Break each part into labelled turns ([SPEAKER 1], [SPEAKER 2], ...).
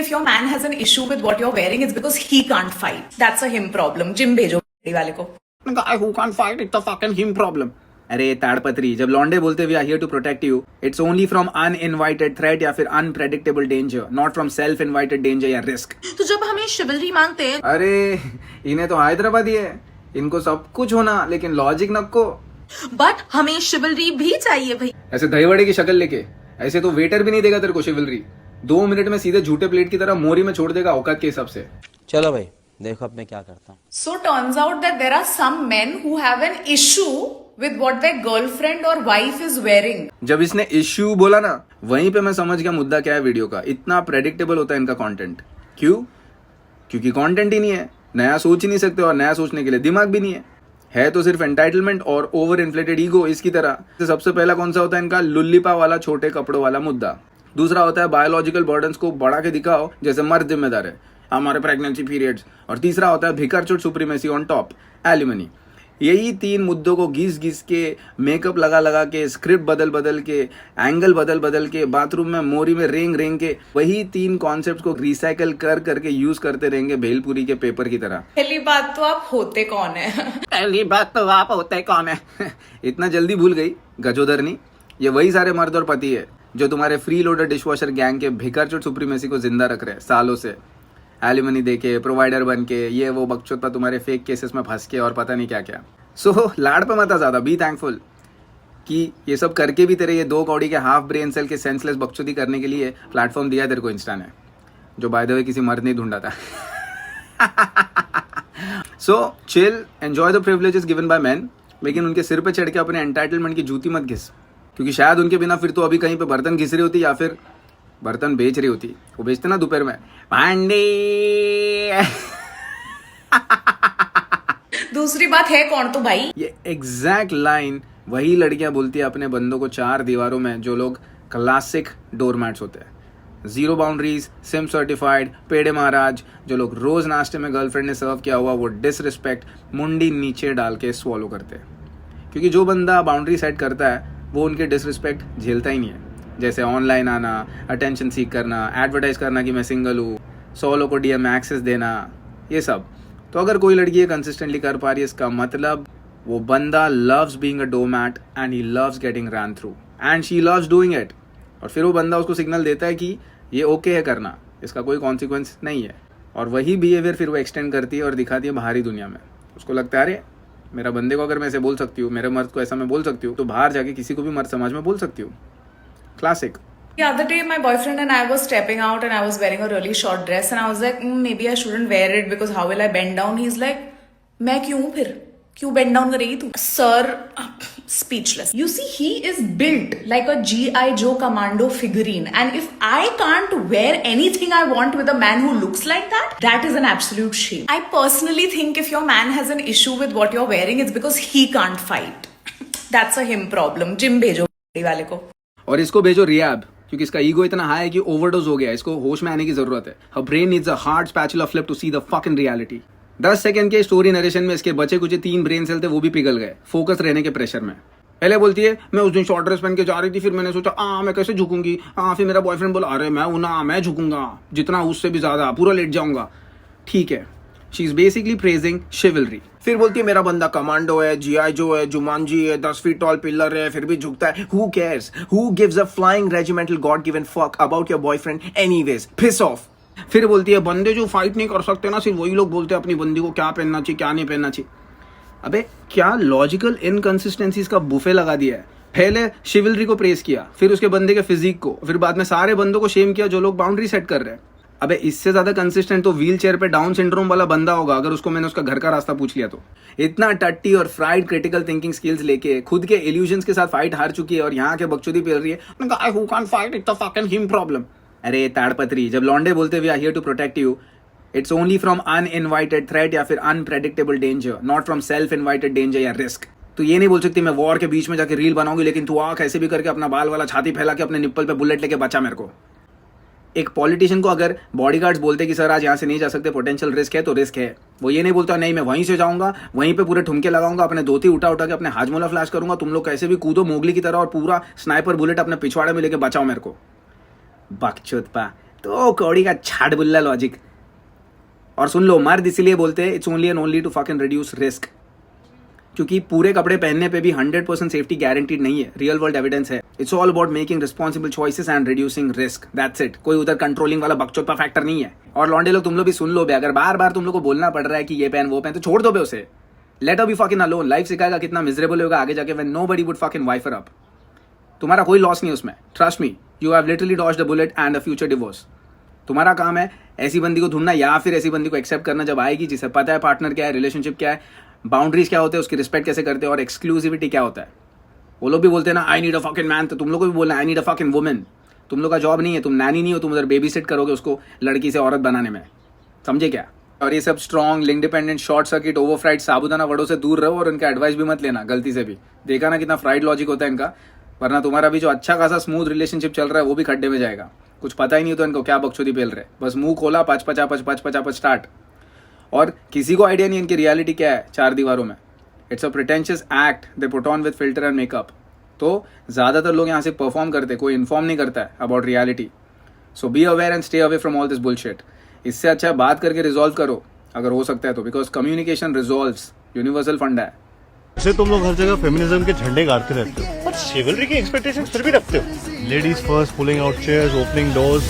[SPEAKER 1] if your man has an issue with what you're wearing, it's because he can't fight. That's a him problem. Gym भेजो वाले को.
[SPEAKER 2] Guy who can't fight, it's a fucking him problem. अरे ताड़पत्री, जब लौंडे बोलते we are here to protect you, it's only from uninvited threat या फिर unpredictable danger, not from self invited danger या रिस्क.
[SPEAKER 1] तो जब हमें शिवलरी मांगते हैं,
[SPEAKER 2] अरे इन्हें तो हैदराबादी है, इनको सब कुछ होना लेकिन लॉजिक नको.
[SPEAKER 1] बट हमें शिवलरी भी चाहिए भाई.
[SPEAKER 2] ऐसे दहीवड़े की शक्ल लेके ऐसे तो वेटर भी नहीं देगा तेरे को शिवलरी. 2 मिनट में सीधे झूठे प्लेट की तरह मोरी में छोड़ देगा औकात के हिसाब से.
[SPEAKER 3] चलो भाई देखो अब मैं क्या करता हूँ.
[SPEAKER 1] So turns out that there are some men who have an issue with what their girlfriend or wife is wearing.
[SPEAKER 2] जब इसने इश्यू बोला ना, वहीं पे मैं समझ गया मुद्दा क्या है वीडियो का. इतना प्रेडिक्टेबल होता है इनका कंटेंट. क्यों? क्योंकि कंटेंट ही नहीं है, नया सोच ही नहीं सकते और नया सोचने के लिए दिमाग भी नहीं है तो सिर्फ एंटाइटलमेंट और ओवर इन्फ्लेटेड ईगो. इसकी तरह सबसे पहला कौन सा होता है इनका? लुल्लीपा वाला छोटे कपड़ों वाला मुद्दा. दूसरा होता है बायोलॉजिकल बर्डन्स को बढ़ा के दिखाओ जैसे मर्द जिम्मेदार है, हमारे प्रेगनेंसी पीरियड्स. और तीसरा होता है भिकारचोट सुप्रीमेसी ऑन टॉप, एलिमनी. यही 3 मुद्दों को घिस घिस के, मेकअप लगा लगा के, स्क्रिप्ट बदल बदल के, एंगल बदल बदल के, बाथरूम में मोरी में रेंग रेंग के, वही 3 कॉन्सेप्ट्स को रिसाइकल कर करके यूज करते रहेंगे भेलपुरी के पेपर की तरह.
[SPEAKER 1] पहली बात तो आप होते कौन है?
[SPEAKER 2] पहली बात तो आप होते कौन है? इतना जल्दी भूल गई गजोदरनी. ये वही सारे मर्द और पति है जो तुम्हारे फ्री लोडर डिशवॉशर गैंग के भिकारचोट सुप्रीमेसी को जिंदा रख रहे हैं सालों से. एलिमनी देके, प्रोवाइडर बन के, ये वो बकचोद पर तुम्हारे फेक केसेस में फंस के और पता नहीं क्या क्या. सो लाड़ पे मत आ ज्यादा. बी थैंकफुल कि ये सब करके भी तेरे ये 2 कौड़ी के हाफ ब्रेन सेल के सेंसलेस बकचोदी करने के लिए प्लेटफॉर्म दिया तेरे को इंस्टा ने, जो बाय द वे किसी मर्द नहीं ढूंढा था. So chill, enjoy the privileges given by man, लेकिन उनके सिर पे चढ़ के अपने एंटाइटलमेंट की जूती मत घिस. क्योंकि शायद उनके बिना फिर तो अभी कहीं पे बर्तन घिस रही होती या फिर बर्तन बेच रही होती. वो बेचते ना दोपहर में भांडी.
[SPEAKER 1] दूसरी बात है कौन तो भाई?
[SPEAKER 2] ये एग्जैक्ट लाइन वही लड़कियां बोलती है अपने बंदों को 4 दीवारों में, जो लोग क्लासिक डोरमैट्स होते हैं, 0 बाउंड्रीज, सिम सर्टिफाइड, पेड़े महाराज, जो लोग रोज नाश्ते में गर्लफ्रेंड ने सर्व किया हुआ वो डिसरिस्पेक्ट मुंडी नीचे डाल के स्वॉलो करते हैं. क्योंकि जो बंदा बाउंड्री सेट करता है वो उनके डिसरिस्पेक्ट झेलता ही नहीं है. जैसे ऑनलाइन आना, अटेंशन सीख करना, एडवर्टाइज करना कि मैं सिंगल हूँ, 100 लोगों को डीएम में एक्सेस देना, ये सब. तो अगर कोई लड़की ये कंसिस्टेंटली कर पा रही है, इसका मतलब वो बंदा loves being a डोमैट and he loves getting run through and she loves doing it. और फिर वो बंदा उसको सिग्नल देता है कि ये ओके है करना, इसका कोई कॉन्सिक्वेंस नहीं है. और वही बिहेवियर फिर वो एक्सटेंड करती है और दिखाती है बाहरी दुनिया में. उसको लगता है अरे मेरा बंदे को अगर मैं ऐसे बोल सकती हूँ, मेरे मर्द को ऐसा मैं बोल सकती हूँ, तो बाहर जाके किसी को भी मर्द समाज में बोल सकती हूँ. Classic.
[SPEAKER 1] The other day, my boyfriend and I was stepping out and I was wearing a really short dress and I was like, maybe I shouldn't wear it because how will I bend down? He's like, मैं क्यों फिर? क्यों bend down करेगी तू? Sir, speechless. You see, he is built like a G.I. Joe commando figurine, and if I can't wear anything I want with a man who looks like that, that is an absolute shame. I personally think if your man has an issue with what you're wearing, it's because he can't fight. That's a him problem. Gym भेजो वाले को.
[SPEAKER 2] और इसको भेजो rehab, क्योंकि इसका ego इतना high है कि ओवरडोज हो गया. इसको होश में आने की जरूरत है. हर brain needs a hard spatula flip to see the fucking reality. 10 second के स्टोरी नरेशन में इसके बचे कुछ 3 ब्रेन सेल थे, वो भी पिघल गए फोकस रहने के प्रेशर में. पहले बोलती है मैं उस दिन शॉर्ट ड्रेस पहन के जा रही थी, फिर मैंने सोचा मैं कैसे झुकूंगी. फिर मेरा बॉयफ्रेंड बोला अरे मैं झुकूंगा जितना उससे भी ज्यादा, पूरा लेट जाऊंगा. ठीक है, शी इज बेसिकली प्रेजिंग शिवलरी. फिर बोलती है मेरा बंदा कमांडो है, जीआई जो है, जुमांजी है, 10 फीट टॉल पिलर है, फिर भी झुकता है. Who cares? Who gives a flying regimental God given fuck about your boyfriend anyways? Piss off. फिर बोलती है बंदे जो फाइट नहीं कर सकते ना, सिर्फ वही लोग बोलते हैं अपनी बंदी को क्या पहनना चाहिए क्या नहीं पहनना चाहिए. अबे क्या लॉजिकल इनकंसिस्टेंसीज का बुफे लगा दिया है. पहले शिवलरी को प्रेस किया, फिर उसके बंदे के फिजिक को, फिर बाद में सारे बंदों को शेम किया जो लोग बाउंड्री सेट कर रहे हैं. अबे इससे ज्यादा कंसिस्टेंट तो व्हील चेयर पे डाउन सिंड्रोम वाला बंदा होगा अगर उसको मैंने उसका घर का रास्ता पूछ लिया तो. इतना टट्टी और फ्राइड क्रिटिकल थिंकिंग स्किल्स लेके खुद के इल्यूजन्स के साथ फाइट हार चुकी है और यहाँ के बकचोदी पेल रही है. Guy who can't fight, it's a fucking him problem. अरे ताड़पत्री, जब लौंडे बोलते we are here to protect you, it's only from uninvited threat या फिर unpredictable danger, not from self invited danger या रिस्क. तो ये नहीं बोल सकती मैं वॉर के बीच में जाके रील बनाऊंगी, लेकिन तू कैसे भी करके अपना बाल वाला छाती फैला के अपने निप्पल पे बुलेट लेके बचा मेरे को. एक पॉलिटिशियन को अगर बॉडीगार्ड्स बोलते कि सर आज यहाँ से नहीं जा सकते, पोटेंशियल रिस्क है, तो रिस्क है. वो ये नहीं बोलता नहीं मैं वहीं से जाऊंगा, वहीं पे पूरे ठुमके लगाऊंगा, अपने धोती उठा के अपने हाजमोला फ्लैश करूंगा, तुम लोग कैसे भी कूदो मोगली की तरह और पूरा स्नाइपर बुलेट अपने पिछवाड़े में लेके बचाओ मेरे को. बकचोद पा तो कौड़ी का छाट बुल्ला लॉजिक। और सुन लो, मर्द इसलिए बोलते हैं it's only and only to fucking reduce risk, क्योंकि पूरे कपड़े पहनने पे भी 100% सेफ्टी गारंटीड नहीं है। रियल वर्ल्ड एविडेंस है। It's all about making responsible choices and reducing risk, that's it. कोई उधर कंट्रोलिंग वाला बकचोद का फैक्टर नहीं है। और लौंडे लोग, तुम लोग भी सुन लो बे, अगर बार बार तुम लोग को बोलना पड़ रहा है कि ये पहन वो पहन, तो छोड़ दो बे उसे। Let her be fucking alone. Life सिखाएगा कितना मिजरेबल होगा आगे जाके when nobody would fucking wife her up. तुम्हारा कोई लॉस नहीं उसमें, trust me, you have literally dodged the bullet and a future divorce. तुम्हारा काम है ऐसी बंदी को ढूंढना या फिर ऐसी बंदी को एक्सेप्ट करना जब आएगी जिसे पता है पार्टनर क्या है, रिलेशनशिप क्या है, बाउंड्रीज क्या होते हैं, उसकी रिस्पेक्ट कैसे करते हैं और एक्सक्लूसिविटी क्या होता है। वो लोग भी बोलते हैं ना I need a fucking man, तो तुम लोग को भी बोलना I need a fucking woman. तुम लोग का जॉब नहीं है, तुम नैनी नहीं हो, तुम उधर बेबी सिट करोगे उसको लड़की से औरत बनाने में, समझे क्या। और ये सब strong, independent, short circuit, over fried sabudana वड़ों से दूर रहो और उनका एडवाइस भी मत लेना गलती से भी। देखा ना कितना फ्राइड लॉजिक होता है इनका, वरना तुम्हारा भी जो अच्छा खासा स्मूथ रिलेशनशिप चल रहा है वो भी खड्डे में जाएगा। कुछ पता ही नहीं होता इनको क्या बकचोदी पेल रहे, बस मुंह खोला पच पच स्टार्ट। और किसी को आइडिया नहीं इनकी रियलिटी क्या है चार दीवारों में। It's a pretentious act they put on with filter and makeup. तो ज्यादातर लोग यहाँ से परफॉर्म करते, कोई इन्फॉर्म नहीं करता है about reality. So be aware and stay away from all this bullshit. इससे अच्छा बात करके रिजॉल्व करो अगर हो सकता है तो, because communication resolves, universal fund है।
[SPEAKER 4] वैसे तुम लोग हर जगह फेमिनिज्म के झंडे गाड़ते रहते हो, पर शिवलरी की एक्सपेक्टेशंस फिर भी रखते हो। Ladies first, pulling out chairs, opening doors,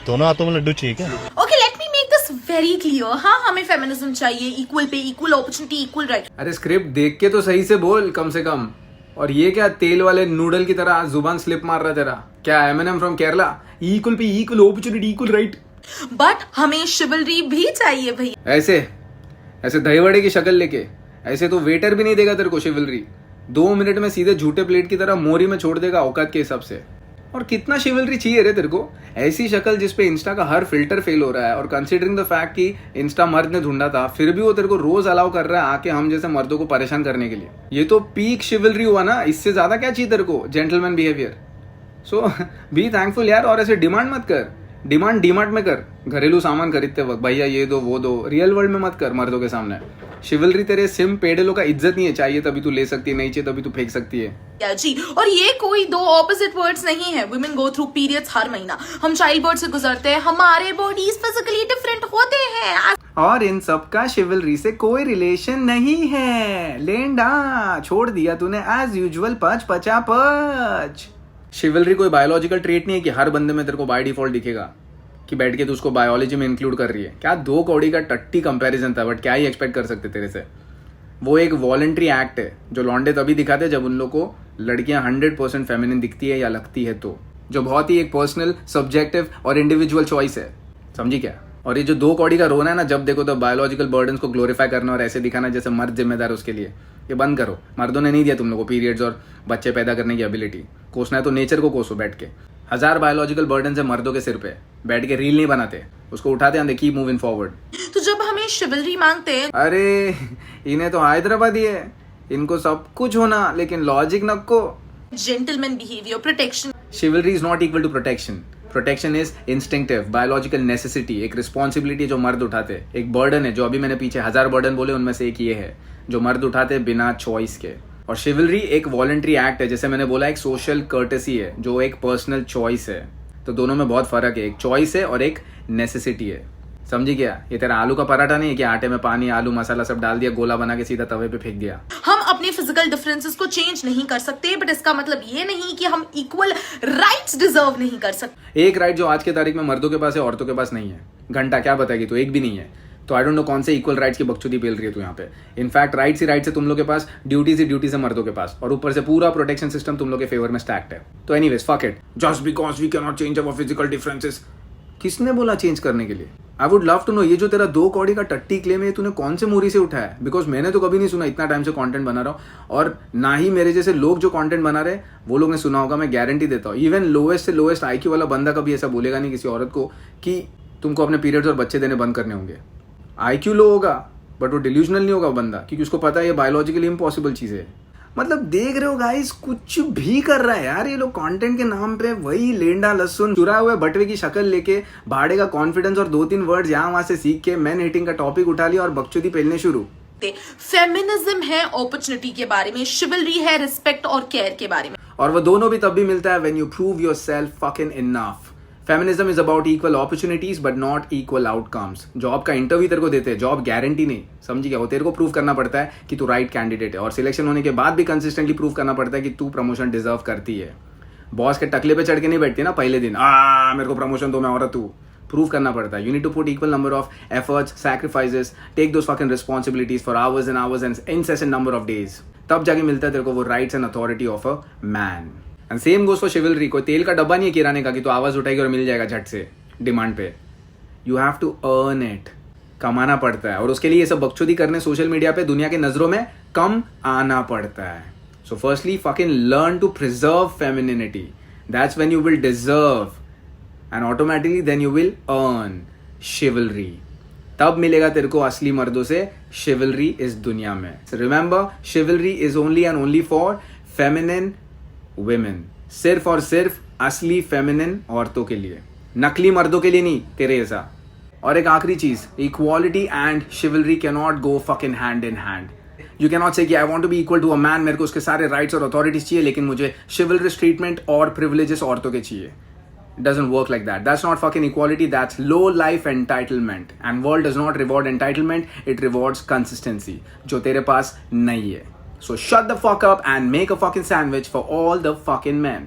[SPEAKER 4] दोनों हाथों में लड्डू चाहिए क्या?
[SPEAKER 5] Okay, let me make this very clear. हाँ, हमें फेमिनिज्म चाहिए, equal pay, equal opportunity, equal right.
[SPEAKER 2] अरे स्क्रिप्ट देख के तो सही से बोल कम से कम। और ये क्या तेल वाले नूडल की तरह जुबान स्लिप मार रहा तेरा? क्या MNM from Kerala? Equal pay, equal opportunity, equal right.
[SPEAKER 5] But हमें शिवलरी भी चाहिए भैया।
[SPEAKER 2] ऐसे दही वड़े की शक्ल लेके, ऐसे तो वेटर भी नहीं देगा तेरे को शिवलरी। 2 मिनट में सीधे झूठे प्लेट की तरह मोरी में छोड़ देगा औकात के हिसाब से। और कितना शिवलरी चाहिए रे तेरे को? ऐसी शक्ल जिसपे इंस्टा का हर फिल्टर फेल हो रहा है, और कंसीडरिंग द फैक्ट कि इंस्टा मर्द ने ढूंढा था, फिर भी वो तेरे को रोज अलाउ कर रहा है आके हम जैसे मर्दों को परेशान करने के लिए। ये तो पीक शिवलरी हुआ ना, इससे ज्यादा क्या चाहिए तेरे को? Gentleman behaviour. So be thankful यार। और ऐसे डिमांड मत कर, डिमांड डीमार्ट में कर, घरेलू सामान खरीदते वक्त भैया ये दो वो दो। रियल वर्ल्ड में मत कर मर्दों के सामने। शिवलरी तेरे सिम पेडेलों का इज्जत नहीं है। चाहिए तभी तू ले सकती है, नहीं चाहिए तभी तू फेंक सकती है।
[SPEAKER 5] जी, और ये कोई दो ऑपोजिट वर्ड्स नहीं है। वुमेन गो थ्रू पीरियड्स हर महीना, हम चाइल्ड बर्थ से गुजरते हैं, हमारे बॉडीज फिजिकली डिफरेंट होते हैं,
[SPEAKER 2] और इन सब का शिवलरी से कोई रिलेशन नहीं है। लेंडा छोड़ दिया तूने एज यूजुअल पच। शिवलरी कोई बायोलॉजिकल ट्रेट नहीं है कि हर बंदे में तेरे को बाय डिफॉल्ट दिखेगा कि बैठ के तू उसको बायोलॉजी में इंक्लूड कर रही है। क्या 2 कौड़ी का टट्टी कंपैरिजन था, बट क्या ही एक्सपेक्ट कर सकते तेरे से। वो एक वॉलंटरी एक्ट है जो लौंडे तभी दिखाते जब उन लोग को लड़कियां 100% फेमिनिन दिखती है या लगती है, तो जो बहुत ही एक पर्सनल, सब्जेक्टिव और इंडिविजुअल चॉइस है, समझी क्या। और ये जो 2 कौड़ी का रोना है ना, जब देखो तो बायोलॉजिकल बर्डन्स को ग्लोरीफाई करना और ऐसे दिखाना जैसे मर्द जिम्मेदार उसके लिए, ये बंद करो। मर्दों ने नहीं दिया तुम लोगों को पीरियड्स और बच्चे पैदा करने की एबिलिटी। कोसना है तो नेचर को कोसो बैठ के। 1000 बायोलॉजिकल बर्डन है मर्दों के सिर पे, बैठ के रील नहीं बनाते, उसको उठाते हैं, कीप मूविंग फॉरवर्ड।
[SPEAKER 5] तो जब हमें शिवलरी मांगते हैं,
[SPEAKER 2] अरे इन्हें तो हैदराबादी है, इनको सब कुछ होना लेकिन लॉजिक नको।
[SPEAKER 5] Gentleman behaviour, protection.
[SPEAKER 2] Chivalry is not equal to protection. Protection is instinctive, biological necessity, एक रिस्पॉन्सिबिलिटी जो मर्द उठाते हैं, एक बर्डन है जो अभी मैंने पीछे 1000 बर्डन बोले उनमें से एक ये है जो मर्द उठाते हैं बिना चॉइस के। और शिवलरी एक वॉलंटरी एक्ट है, जैसे मैंने बोला एक सोशल कर्टेसी है जो एक पर्सनल चॉइस है। तो दोनों में बहुत फर्क है, एक चॉइस है और एक नेसेसिटी है, समझी क्या। ये तेरा आलू का पराठा नहीं है कि आटे में पानी, आलू, मसाला सब डाल दिया, गोला बना के सीधा तवे पे फेंक दिया।
[SPEAKER 5] हम अपने फिजिकल डिफरेंसेस को चेंज नहीं कर सकते, बट इसका मतलब ये नहीं कि हम इक्वल राइट्स डिजर्व नहीं कर सकते।
[SPEAKER 2] एक राइट जो आज के तारीख में मर्दों के पास है औरतों के पास नहीं है, घंटा क्या बताएगी तो एक भी नहीं है। तो आई डोंट नो कौन से इक्वल राइट्स की बकचोदी पेल रही है तू यहाँ पे। इनफैक्ट राइट्स ही राइट्स है तुम लोग के पास, ड्यूटीज है मर्दों के पास, और ऊपर से पूरा प्रोटेक्शन सिस्टम तुम लोग के फेवर में स्टैक्ड है। तो anyways fuck it, just because we can not change our physical differences. किसने बोला चेंज करने के लिए? I would love to know ये जो तेरा 2 कौड़ी का टट्टी क्लेम है तूने कौन से मूवी से उठाया है? बिकॉज मैंने तो कभी नहीं सुना, इतना टाइम से कंटेंट बना रहा हूँ, और ना ही मेरे जैसे लोग जो कंटेंट बना रहे वो लोग ने सुना होगा, मैं गारंटी देता हूँ। इवन लोएस्ट से लोएस्ट आईक्यू वाला बंदा कभी ऐसा बोलेगा नहीं किसी औरत को कि तुमको अपने पीरियड्स और बच्चे देने बंद करने होंगे। आईक्यू लो होगा बट वो डिल्यूजनल नहीं होगा बंदा, क्योंकि उसको पता है ये बायोलॉजिकली इम्पॉसिबल चीज है। मतलब देख रहे हो गाइस, कुछ भी कर रहा है यार ये लोग कंटेंट के नाम पे। वही लेंडा लहसुन चुराए हुए बटवे की शक्ल लेके, भाड़े का कॉन्फिडेंस और 2-3 वर्ड्स यहाँ वहां से सीख के मैन हिटिंग का टॉपिक उठा लिया और बकचोदी पेलने शुरू।
[SPEAKER 5] फेमिनिज्म है अपॉर्चुनिटी के बारे में, शिवलरी है रिस्पेक्ट और केयर के बारे में।
[SPEAKER 2] और वो दोनों भी तब भी मिलता है when you prove yourself fucking enough. Feminism is about equal opportunities but not equal outcomes. Job का इंटरव्यू तेरे को देते हैं, जॉब गारंटी नहीं, समझी क्या? वो तेरे को प्रूव करना पड़ता है कि तू राइट कैंडिडेट है, और सिलेक्शन होने के बाद भी कंसिस्टेंटली प्रूव करना पड़ता है कि तू प्रमोशन डिजर्व करती है. बॉस के टकले पे चढ़ के नहीं बैठती ना पहले दिन, मेरे को प्रमोशन दो, मैं औरत हूँ. प्रूव करना पड़ता है. You need to put equal number of efforts, sacrifices, take those fucking responsibilities for hours and incessant number of days. तब जाके मिलता है तेरे को वो rights and authority of a man. And same goes for chivalry. कोई तेल का डब्बा नहीं है किराने का कि तो आवाज उठाएगी और मिल जाएगा झट से डिमांड पे. You have to earn it. कमाना पड़ता है, और उसके लिए ये सब बकचोदी करने सोशल मीडिया पे दुनिया की नजरों में कम आना पड़ता है. So firstly fucking learn to preserve femininity. That's when you will deserve and automatically then you will earn chivalry. तब मिलेगा तेरे को असली मर्दों से शिवलरी इस दुनिया में. Remember, शिवलरी is only and only for feminine women. सिर्फ और सिर्फ असली फेमिनिन औरतों के लिए, नकली मर्दों के लिए नहीं, तेरे जैसा. और एक आखिरी चीज, equality and chivalry can not go fucking hand in hand. You can not say कि I want to be equal to a man, मेरे को उसके सारे राइट्स और अथॉरिटीज चाहिए, लेकिन मुझे शिवलरस ट्रीटमेंट और प्रिविलेजेस औरतों के चाहिए. Doesn't work like that. That's not fucking equality. That's low life entitlement. And world does not reward entitlement. It rewards consistency. जो तेरे पास नहीं है. So shut the fuck up and make a fucking sandwich for all the fucking men.